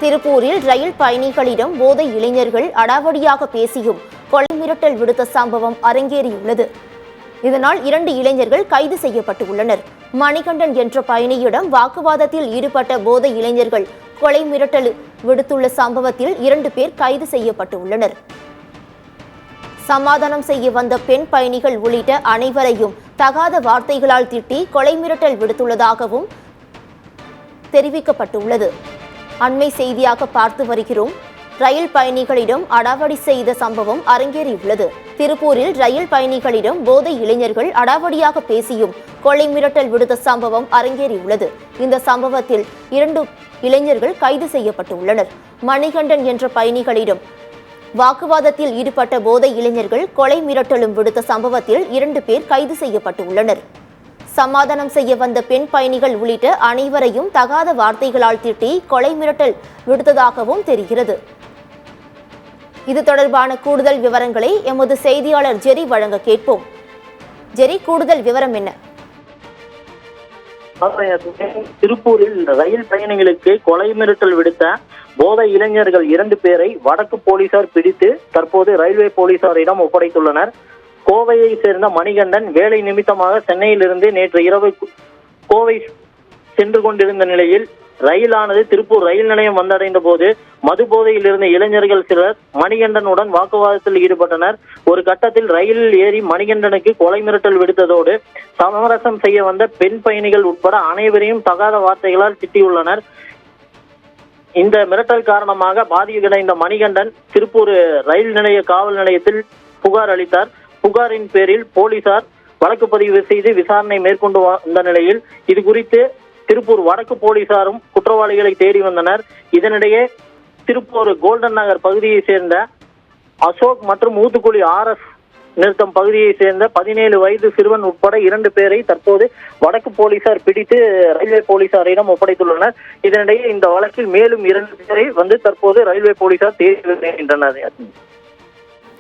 திருப்பூரில் ரயில் பயணிகளிடம் போதை இளைஞர்கள் அடாவடியாக பேசியும் கொலை மிரட்டல் விடுத்த சம்பவம் அரங்கேறியுள்ளது. இதனால் 2 இளைஞர்கள் கைது செய்யப்பட்டுள்ளனர். மணிகண்டன் என்ற பயணியிடம் வாக்குவாதத்தில் ஈடுபட்ட போதை இளைஞர்கள் கொலை மிரட்டல் விடுத்துள்ள சம்பவத்தில் 2 பேர் கைது செய்யப்பட்டுள்ளனர். சமாதானம் செய்ய வந்த பெண் பயணிகள் உள்ளிட்ட அனைவரையும் தகாத வார்த்தைகளால் திட்டி கொலை மிரட்டல் விடுத்துள்ளதாகவும் தெரிவிக்கப்பட்டுள்ளது. அண்மை செய்தியாக பார்த்து வருகிறோம். ரயில் பயணிகளிடம் அடாவடி செய்த சம்பவம் அரங்கேறியுள்ளது. திருப்பூரில் ரயில் பயணிகளிடம் போதை இளைஞர்கள் அடாவடியாக பேசியும் கொலை மிரட்டல் விடுத்த சம்பவம் அரங்கேறியுள்ளது. இந்த சம்பவத்தில் 2 இளைஞர்கள் கைது செய்யப்பட்டுள்ளனர். மணிகண்டன் என்ற பயணிகளிடம் வாக்குவாதத்தில் ஈடுபட்ட போதை இளைஞர்கள் கொலை மிரட்டலும் விடுத்த சம்பவத்தில் 2 பேர் கைது செய்யப்பட்டுள்ளனர். சமாதானம் செய்ய வந்த பெண் பயணிகள் உள்ளிட்ட அனைவரையும் தகாத வார்த்தைகளால் திட்டி கொலை மிரட்டல் விடுத்ததாகவும் தெரிகிறது. இது தொடர்பான கூடுதல் விவரங்களை எமது செய்தியாளர் ஜெரி வழங்க கேட்போம். ஜெரி, கூடுதல் விவரம் என்ன? திருப்பூரில் ரயில் பயணிகளுக்கு கொலை மிரட்டல் விடுத்த போதை இளைஞர்கள் 2 பேரை வடக்கு போலீசார் பிடித்து தற்போது ரயில்வே போலீசாரிடம் ஒப்படைத்துள்ளனர். கோவையை சேர்ந்த மணிகண்டன் வேலை நிமித்தமாக சென்னையிலிருந்து நேற்று இரவு கோவை சென்று கொண்டிருந்த நிலையில் ரயிலானது திருப்பூர் ரயில் நிலையம் வந்தடைந்த போது மது போதையில் இருந்த இளைஞர்கள் சிலர் மணிகண்டனுடன் வாக்குவாதத்தில் ஈடுபட்டனர். ஒரு கட்டத்தில் ரயிலில் ஏறி மணிகண்டனுக்கு கொலை மிரட்டல் விடுத்ததோடு சமரசம் செய்ய வந்த பெண் பயணிகள் உட்பட அனைவரையும் தகாத வார்த்தைகளால் திட்டியுள்ளனர். இந்த மிரட்டல் காரணமாக பாதிக்கப்பட்ட மணிகண்டன் திருப்பூர் ரயில் நிலைய காவல் நிலையத்தில் புகார் அளித்தார். புகாரின் பேரில் போலீசார் வழக்கு பதிவு செய்து விசாரணை மேற்கொண்டு வந்த நிலையில் இது குறித்து திருப்பூர் வடக்கு போலீசாரும் குற்றவாளிகளை தேடி வந்தனர். இதனிடையே திருப்பூர் கோல்டன் நகர் பகுதியை சேர்ந்த அசோக் மற்றும் ஊத்துக்குழி RS நிறுத்தம் பகுதியை சேர்ந்த 17 வயது சிறுவன் உட்பட 2 பேரை தற்போது வடக்கு போலீசார் பிடித்து ரயில்வே போலீசாரிடம் ஒப்படைத்துள்ளனர். இதனிடையே இந்த வழக்கில் மேலும் 2 பேரை தற்போது ரயில்வே போலீசார் தேடி வருகின்றனர்.